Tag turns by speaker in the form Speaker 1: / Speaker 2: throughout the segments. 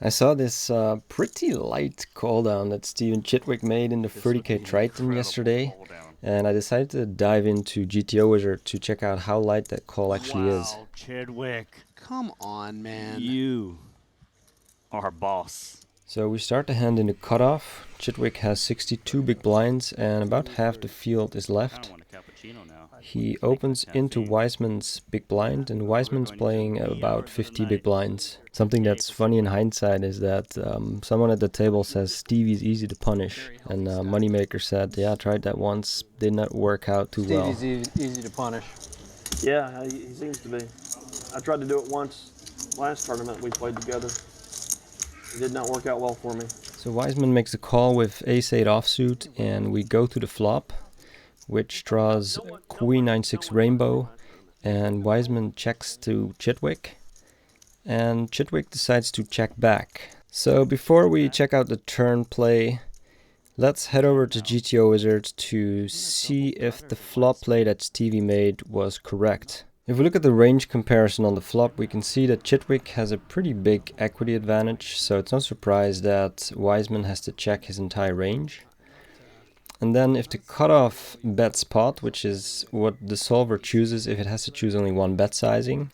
Speaker 1: I saw this pretty light call down that Steven Chidwick made in the 30k Triton yesterday, and I decided to dive into GTO Wizard to check out how light that call actually is.
Speaker 2: Wow, Chidwick.
Speaker 3: Come on, man.
Speaker 2: You are boss.
Speaker 1: So we start the hand in the cutoff. Chidwick has 62 big blinds and about half the field is left. He opens into Weisman's big blind, and Weisman's playing about 50 big blinds. Something that's funny in hindsight is that someone at the table says Stevie's easy to punish, and Moneymaker said, yeah, I tried that once, did not work out too well.
Speaker 3: Stevie's easy to punish.
Speaker 4: Yeah, he seems to be. I tried to do it once last tournament we played together. It did not work out well for me.
Speaker 1: So Weisman makes a call with ace-8 offsuit, and we go to the flop, which draws Queen 9-6 rainbow, and Weisman checks to Chidwick, and Chidwick decides to check back. So before we check out the turn play, let's head over to GTO Wizard to see if the flop play that Stevie made was correct. If we look at the range comparison on the flop, we can see that Chidwick has a pretty big equity advantage, so it's no surprise that Weisman has to check his entire range. And then if the cutoff bets pot, which is what the solver chooses if it has to choose only one bet sizing,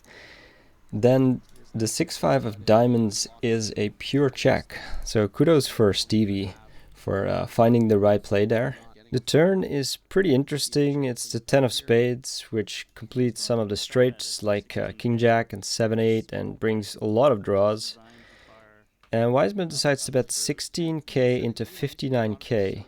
Speaker 1: then the 6-5 of diamonds is a pure check. So kudos for Stevie for finding the right play there. The turn is pretty interesting. It's the 10 of spades, which completes some of the straights like King Jack and 7-8 and brings a lot of draws. And Weisman decides to bet 16k into 59k.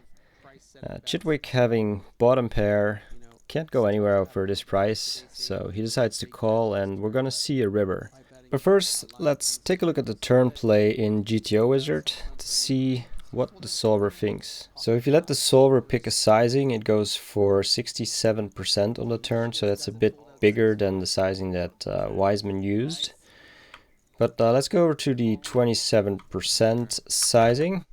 Speaker 1: Chidwick, having bottom pair, can't go anywhere for this price, so he decides to call, and we're gonna see a river. But first, let's take a look at the turn play in GTO Wizard to see what the solver thinks. So if you let the solver pick a sizing, it goes for 67% on the turn, so that's a bit bigger than the sizing that Weisman used. But let's go over to the 27% sizing,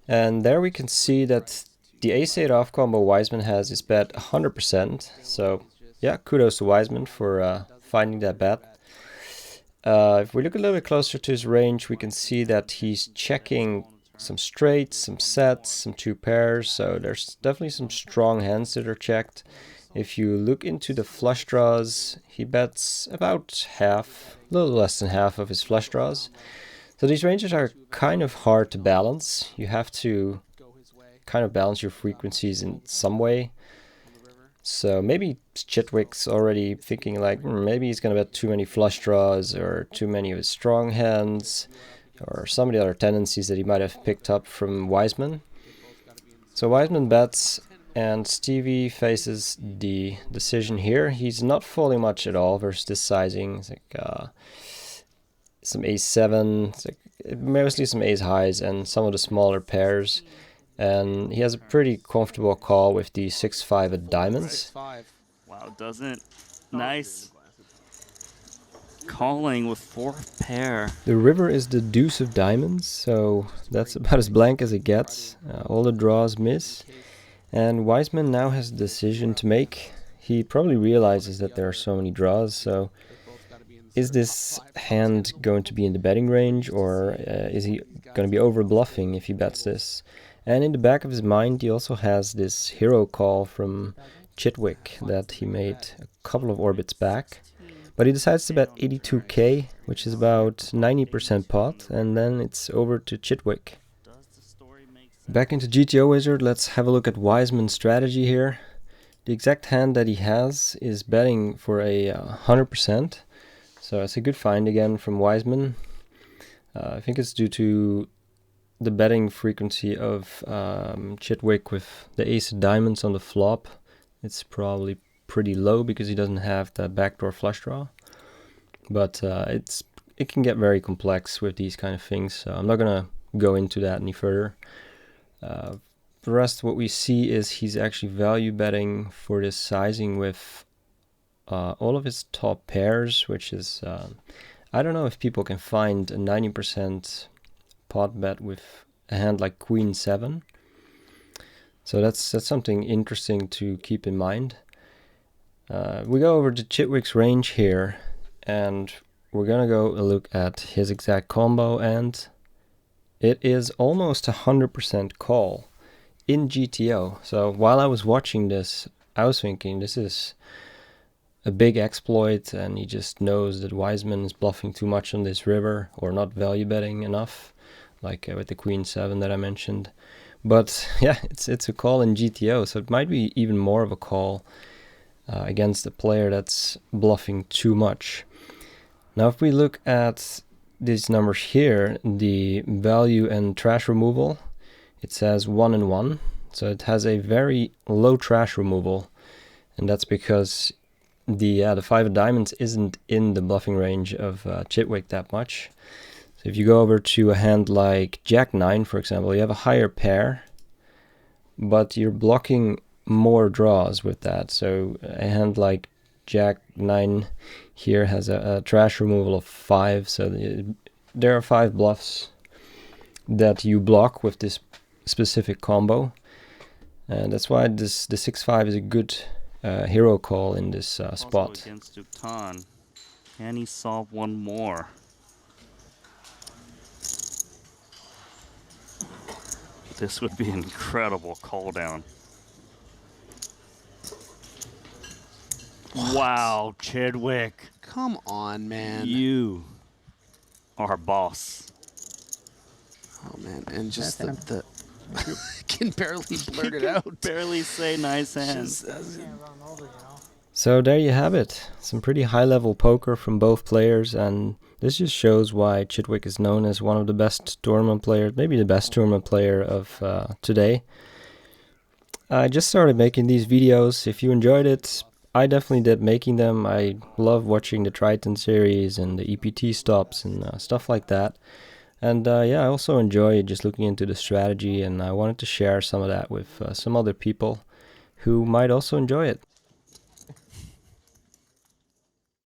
Speaker 1: and there we can see that the ace-8 off combo Weisman has is bet 100%, so yeah, kudos to Weisman for finding that bet. If we look a little bit closer to his range, we can see that he's checking some straights, some sets, some two pairs, so there's definitely some strong hands that are checked. If you look into the flush draws, he bets about half, a little less than half of his flush draws. So these ranges are kind of hard to balance. You have to kind of balance your frequencies in some way. So maybe Chidwick's already thinking like, maybe he's gonna bet too many flush draws or too many of his strong hands or some of the other tendencies that he might have picked up from Weisman. So Weisman bets and Stevie faces the decision here. He's not folding much at all versus this sizing. It's like some ace-7, it's like mostly some ace highs and some of the smaller pairs. And he has a pretty comfortable call with the 6-5 of diamonds.
Speaker 2: Wow, doesn't. Nice. Calling with fourth pair.
Speaker 1: The river is the deuce of diamonds, so that's about as blank as it gets. All the draws miss. And Weisman now has a decision to make. He probably realizes that there are so many draws, so is this hand going to be in the betting range, or is he going to be over bluffing if he bets this? And in the back of his mind, he also has this hero call from Chidwick that he made a couple of orbits back. But he decides to bet 82k, which is about 90% pot, and then it's over to Chidwick. Back into GTO Wizard, let's have a look at Weisman's strategy here. The exact hand that he has is betting for a 100%, so it's a good find again from Weisman. I think it's due to the betting frequency of Chidwick with the ace of diamonds on the flop. It's probably pretty low because he doesn't have that backdoor flush draw. But it can get very complex with these kind of things, so I'm not gonna go into that any further. The rest, what we see is he's actually value betting for this sizing with all of his top pairs, which is I don't know if people can find a 90% pot bet with a hand like Queen 7. So that's something interesting to keep in mind. We go over to Chidwick's range here, and we're gonna go look at his exact combo, and it is almost 100% call in GTO. So while I was watching this, I was thinking this is a big exploit, and he just knows that Weisman is bluffing too much on this river or not value betting enough, like with the Queen 7 that I mentioned. But yeah, it's a call in GTO, so it might be even more of a call against a player that's bluffing too much. Now if we look at these numbers here, the value and trash removal, it says 1 and 1, so it has a very low trash removal, and that's because the 5 of diamonds isn't in the bluffing range of Chidwick that much. So if you go over to a hand like Jack 9, for example, you have a higher pair, but you're blocking more draws with that. So a hand like Jack 9 here has a trash removal of 5, so there are 5 bluffs that you block with this specific combo, and that's why the 6-5 is a good hero call in this spot.
Speaker 2: Also against Ducton. Can he solve one more? This would be an incredible call down. Wow, Chidwick.
Speaker 3: Come on, man.
Speaker 2: You are boss.
Speaker 3: Oh man, and just the can barely blurt it out.
Speaker 2: Barely say nice hands.
Speaker 1: So there you have it. Some pretty high level poker from both players, and this just shows why Chidwick is known as one of the best tournament players, maybe the best tournament player of today. I just started making these videos. If you enjoyed it, I definitely did making them. I love watching the Triton series and the EPT stops and stuff like that. And yeah, I also enjoy just looking into the strategy, and I wanted to share some of that with some other people who might also enjoy it.